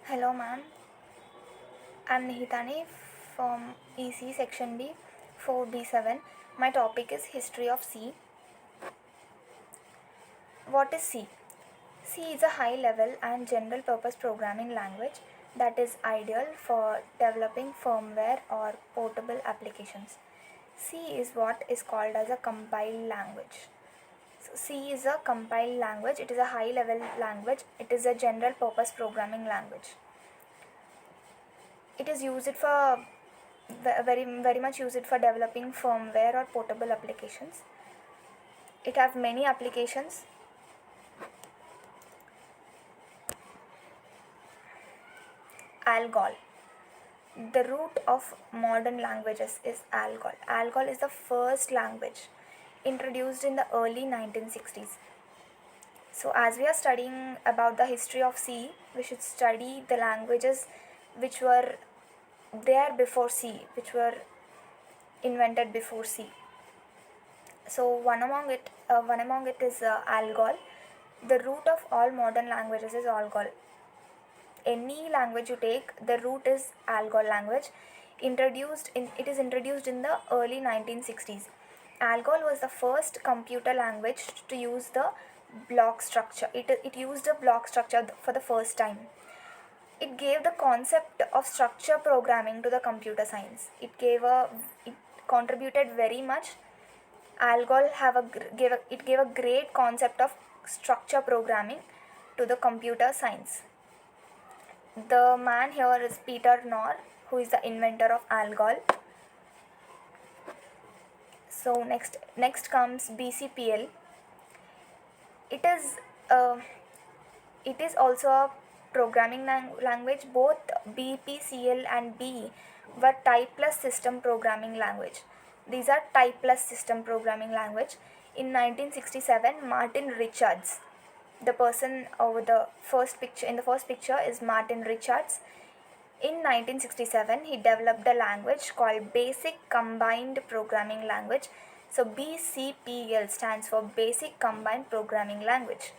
Hello, ma'am. I'm Nihitani from EC Section B 4B7. My topic is History of C. What is C? C is a high level and general purpose programming language that is ideal for developing firmware or portable applications. C is what is called as a compiled language. So C is a compiled language, it is a high level language, it is a general purpose programming language. It is used for very much used for developing firmware or portable applications. It have many applications. Algol. The root of modern languages is Algol. Algol is the first language introduced in the early 1960s. So as we are studying about the history of C, we should study the languages which were there before C, which were invented before C. So one among it is Algol. The root of all modern languages is Algol. Any language you take, the root is Algol language. It is introduced in the early 1960s. Algol was the first computer language to use the block structure. It used a block structure for the first time. It gave the concept of structure programming to the computer science. It contributed very much. Algol gave a great concept of structure programming to the computer science. The man here is Peter Knorr, who is the inventor of Algol. So next comes BCPL. It is also a programming language. Both BPCL and BE were type plus system programming language. These are type plus system programming language. In 1967, Martin Richards, the person over the first picture is Martin Richards. In 1967, he developed a language called Basic Combined Programming Language. So BCPL stands for Basic Combined Programming Language.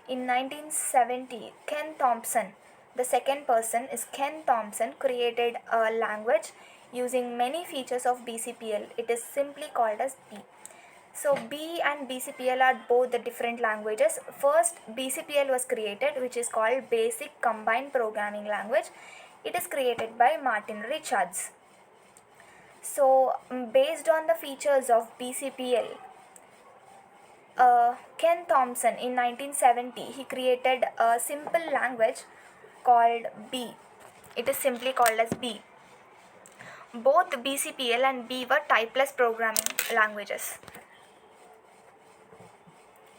In 1970, Ken Thompson, the second person is Ken Thompson, created a language using many features of BCPL. It is simply called as B. So B and BCPL are both the different languages. First, BCPL was created, which is called Basic Combined Programming Language. It is created by Martin Richards. So based on the features of BCPL, Ken Thompson in 1970, he created a simple language called B. It is simply called as B. Both BCPL and B were typeless programming languages.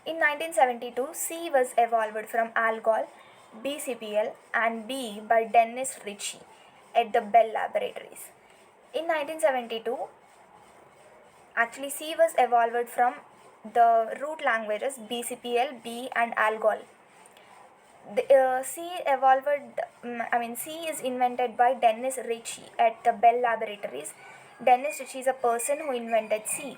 In 1972, C was evolved from Algol, BCPL and B by Dennis Ritchie at the Bell Laboratories. In 1972, actually C was evolved from the root languages BCPL, B and Algol. C is invented by Dennis Ritchie at the Bell Laboratories. Dennis Ritchie is a person who invented C.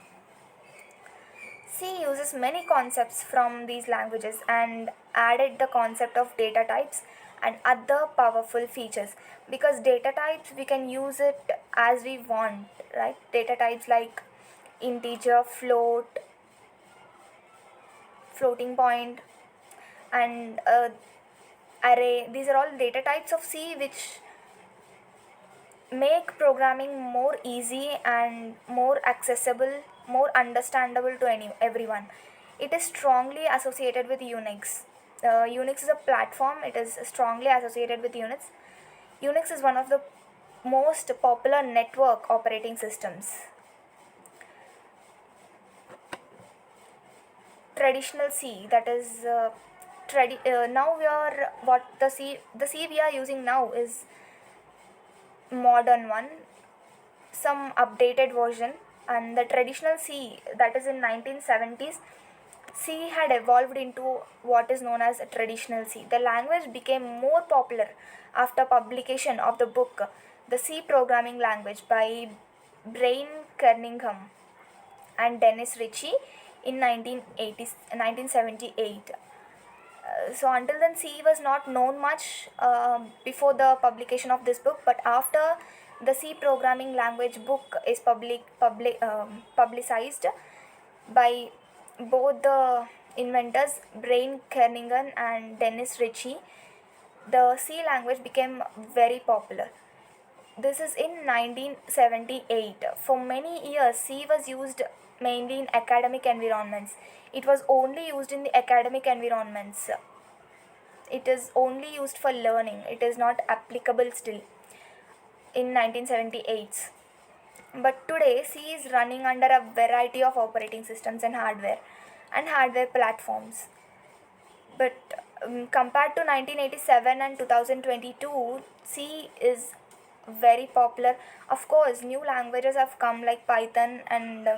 C uses many concepts from these languages and added the concept of data types and other powerful features, because data types we can use it as we want, right? Data types like integer, float, floating point and array, these are all data types of C which make programming more easy and more accessible, more understandable to everyone. It is strongly associated with Unix. Unix is a platform, it is strongly associated with Unix. Unix is one of the most popular network operating systems. Traditional C, that is now we are what the C we are using now is modern one, some updated version, and the traditional C, that is in 1970s, C had evolved into what is known as a traditional C. The language became more popular after publication of the book The C Programming Language by Brian Kernighan and Dennis Ritchie in 1978. So until then C was not known much before the publication of this book, but after the C programming language book is publicized by both the inventors Brian Kernighan and Dennis Ritchie, the C language became very popular. This is in 1978. For many years, C was used mainly in academic environments. It was only used in the academic environments. It is only used for learning. It is not applicable still in 1978. But today, C is running under a variety of operating systems and hardware platforms. But compared to 1987 and 2022, C is very popular. Of course, new languages have come like Python and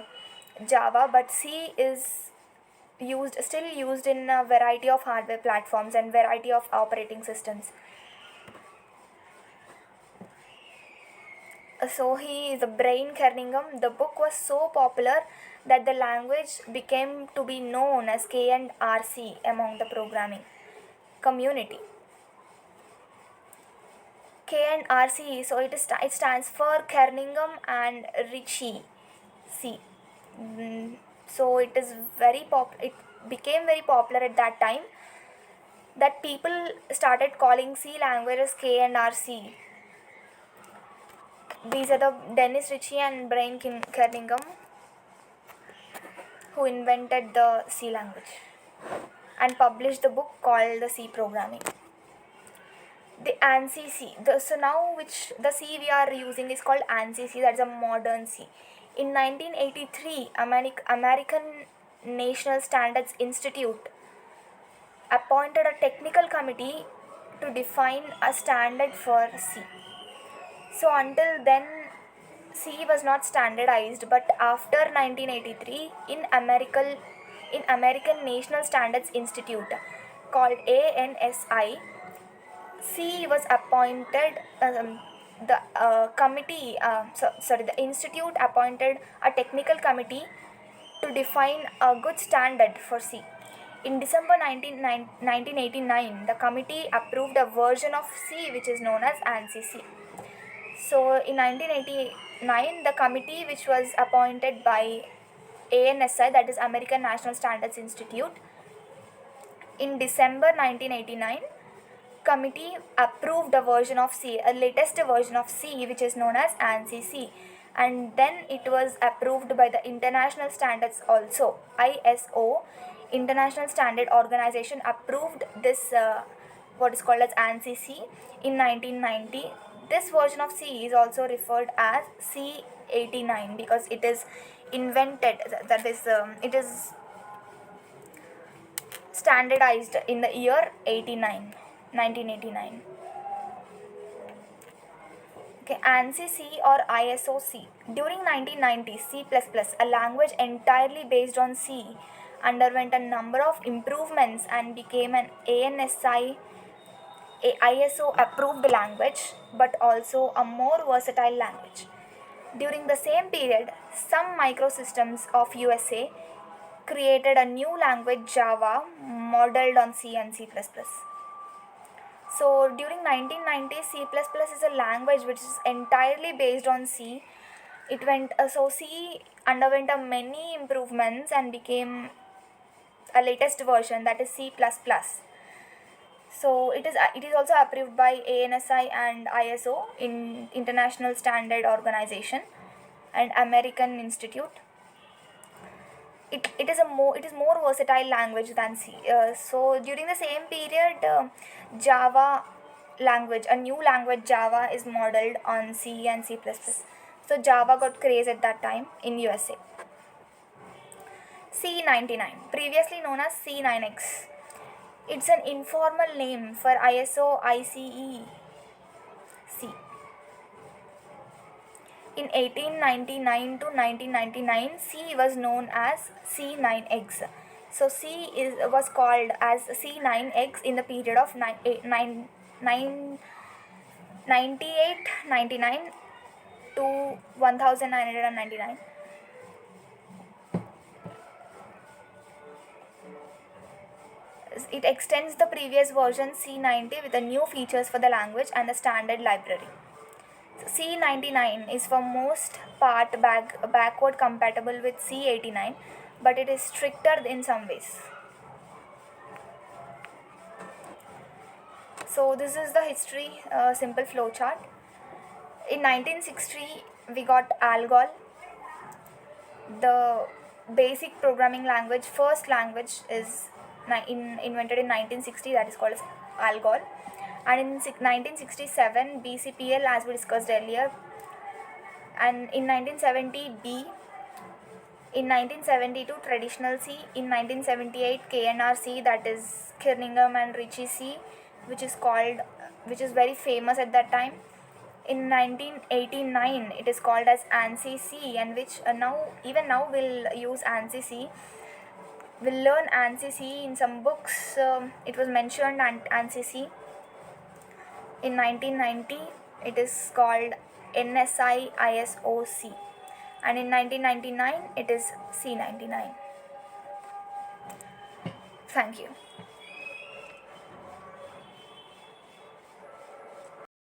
Java, but C is still used in a variety of hardware platforms and variety of operating systems. So he is a Brian Kernighan. The book was so popular that the language became to be known as K and RC among the programming community. K and RC, so it stands for Kernighan and Ritchie C. So it became very popular at that time that people started calling C language as K and RC. These are the Dennis Ritchie and Brian Kernighan who invented the C language and published the book called the C Programming. The ANSI C. So now which the C we are using is called ANSI C, that's a modern C. In 1983, American National Standards Institute appointed a technical committee to define a standard for C. So until then, C was not standardized, but after 1983, in American National Standards Institute called ANSI, C was appointed. The institute appointed a technical committee to define a good standard for C. In December 1989, the committee approved a version of C which is known as ANSI C. So in 1989, the committee which was appointed by ANSI, that is American National Standards Institute, in December 1989, committee approved a version of C, a latest version of C which is known as ANSI C, and then it was approved by the international standards also. ISO, International Standard Organization, approved this what is called as ANSI C in 1990. This version of C is also referred as C89 because it is invented, that is it is standardized in the year 1989. Okay, ANSI C or ISO C. During 1990s, C++, a language entirely based on C, underwent a number of improvements and became an ISO approved language, but also a more versatile language. During the same period, some microsystems of USA created a new language, Java, modeled on C and C++. So during 1990s, C++ is a language which is entirely based on C. C underwent many improvements and became a latest version, that is C++. So it is also approved by ANSI and ISO, in International Standard Organization, and American Institute. It is more versatile language than C. So during the same period, Java language, a new language Java, is modeled on C and C++. So Java got craze at that time in USA. C99, previously known as C9X. It's an informal name for ISO ICE C. In 1899 to 1999, C was known as C9X. So C was called as C9X in the period of 9899 to 1999. it extends the previous version C90 with the new features for the language and the standard library. So C99 is for most part backward compatible with C89, but it is stricter in some ways. So this is the history, simple flowchart. In 1960, we got ALGOL, the basic programming language. First language is invented in 1960, that is called as ALGOL. And in 1967, BCPL, as we discussed earlier. And in 1970, B. In 1972, traditional C. In 1978, KNR C, that is Kernighan and Ritchie C, which is very famous at that time. In 1989, it is called as ANSI C, and which even now we'll use ANSI C. We'll learn ANSI C in some books. It was mentioned ANSI C. In 1990, it is called NSI ISOC, and in 1999, it is C99. Thank you.